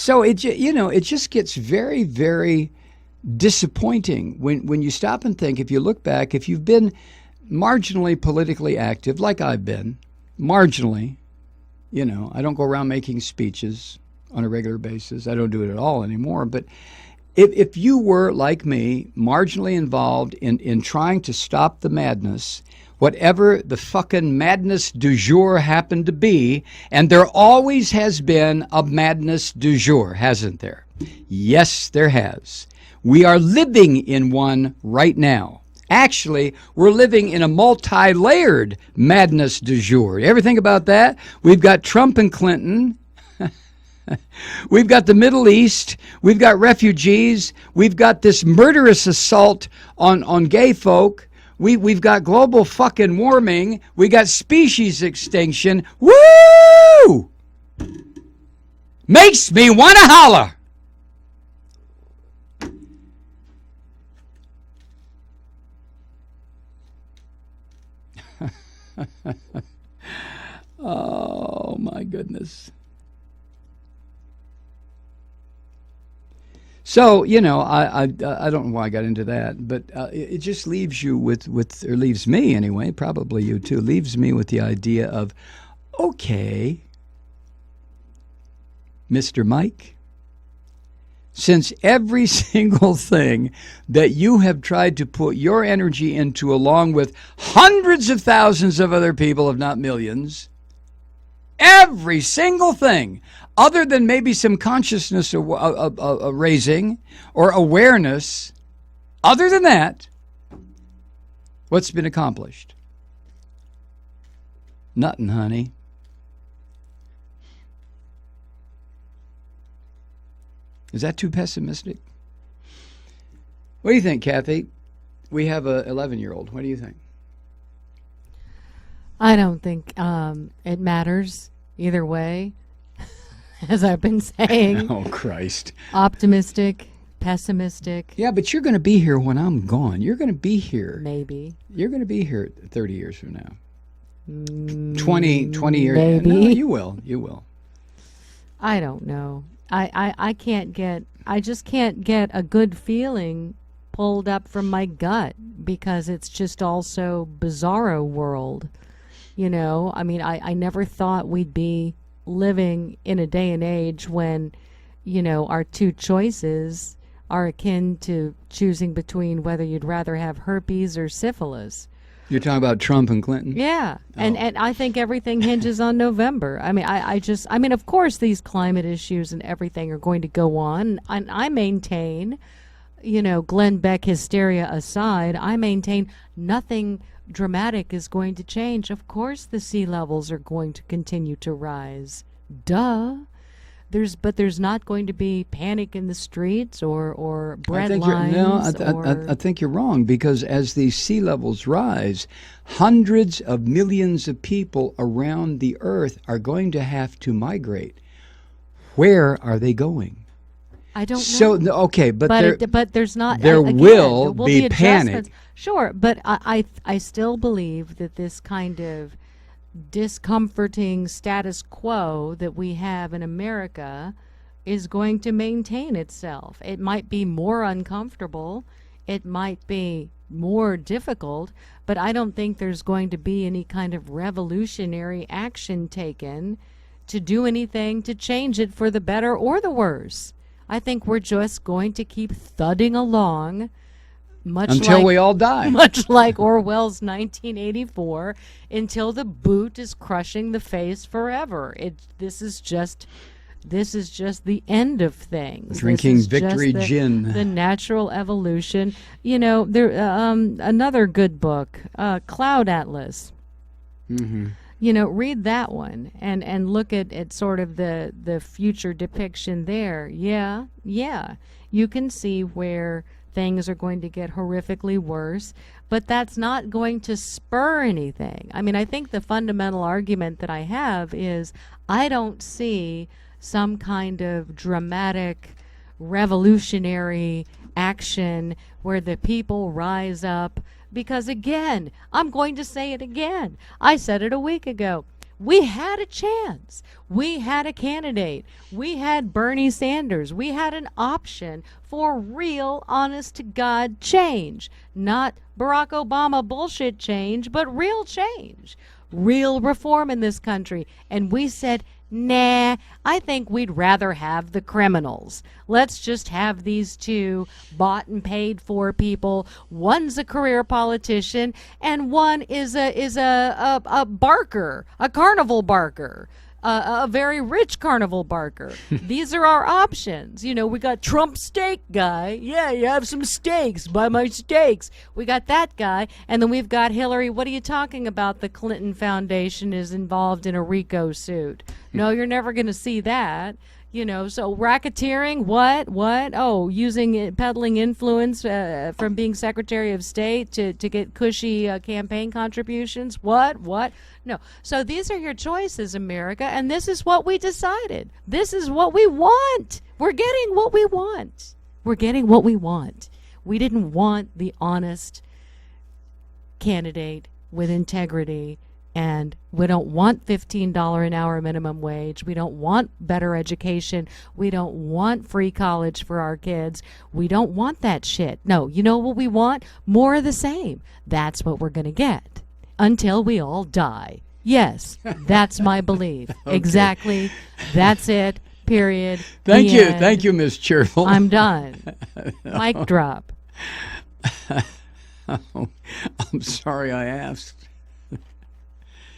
So it just gets very, very disappointing when you stop and think. If you look back, if you've been marginally politically active, like I've been, marginally, I don't go around making speeches on a regular basis. I don't do it at all anymore. But if you were, like me, marginally involved in trying to stop the madness, whatever the fucking madness du jour happened to be, and there always has been a madness du jour, hasn't there? Yes, there has. We are living in one right now. Actually, we're living in a multi-layered madness du jour. You ever think about that? We've got Trump and Clinton. We've got the Middle East. We've got refugees. We've got this murderous assault on gay folk. We've got global fucking warming. We got species extinction. Woo! Makes me want to holler. Oh, my goodness. So, I don't know why I got into that, but it just leaves you with, or leaves me anyway, probably you too, leaves me with the idea of, okay, Mr. Mike, since every single thing that you have tried to put your energy into, along with hundreds of thousands of other people, if not millions, every single thing, other than maybe some consciousness raising or awareness, other than that, what's been accomplished? Nothing, honey. Is that too pessimistic? What do you think, Kathy? We have a 11-year-old. What do you think? I don't think it matters either way, as I've been saying. Oh, Christ. Optimistic, pessimistic. Yeah, but you're going to be here when I'm gone. You're going to be here. Maybe. You're going to be here 30 years from now. 20 years. Maybe. No, you will. You will. I don't know. I just can't get a good feeling pulled up from my gut, because it's just all so bizarro world. I mean, I never thought we'd be living in a day and age when, our two choices are akin to choosing between whether you'd rather have herpes or syphilis. You're talking about Trump and Clinton? Yeah. Oh. And I think everything hinges on November. I mean, of course, these climate issues and everything are going to go on. And I maintain, Glenn Beck hysteria aside, I maintain nothing dramatic is going to change. Of course, the sea levels are going to continue to rise. Duh. But there's not going to be panic in the streets or bread lines. I think you're wrong, because as these sea levels rise, hundreds of millions of people around the earth are going to have to migrate. Where are they going? I don't know. So okay, but there's not. There will be panic. Sure, but I still believe that this kind of discomforting status quo that we have in America is going to maintain itself. It might be more uncomfortable, it might be more difficult, but I don't think there's going to be any kind of revolutionary action taken to do anything to change it for the better or the worse. I think we're just going to keep thudding along until we all die. Much like Orwell's 1984, until the boot is crushing the face forever. This is just the end of things. Drinking victory gin. The natural evolution. There another good book, Cloud Atlas. Mm-hmm. Read that one and look at sort of the future depiction there. Yeah. You can see where things are going to get horrifically worse, but that's not going to spur anything. I mean, I think the fundamental argument that I have is I don't see some kind of dramatic, revolutionary action where the people rise up, because, again, I'm going to say it again. I said it a week ago. We had a chance. We had a candidate. We had Bernie Sanders. We had an option for real, honest to God change. Not Barack Obama bullshit change, but real change. Real reform in this country. And we said, nah, I think we'd rather have the criminals. Let's just have these two bought and paid for people. One's a career politician, and one is a barker, a carnival barker. A very rich carnival barker. These are our options. You know, we got Trump steak guy. Yeah, you have some steaks. Buy my steaks. We got that guy. And then we've got Hillary. What are you talking about? The Clinton Foundation is involved in a RICO suit. No, you're never going to see that. You know, so racketeering, what? Oh, peddling influence from being Secretary of State to get cushy campaign contributions. What? No. So these are your choices, America, and this is what we decided. This is what we want. We're getting what we want. We're getting what we want. We didn't want the honest candidate with integrity. And we don't want $15 an hour minimum wage. We don't want better education. We don't want free college for our kids. We don't want that shit. No, you know what we want? More of the same. That's what we're going to get until we all die. Yes, that's my belief. Okay. Exactly. That's it. Period. Thank you. Thank you, Ms. Cheerful. I'm done. Mic drop. I'm sorry I asked.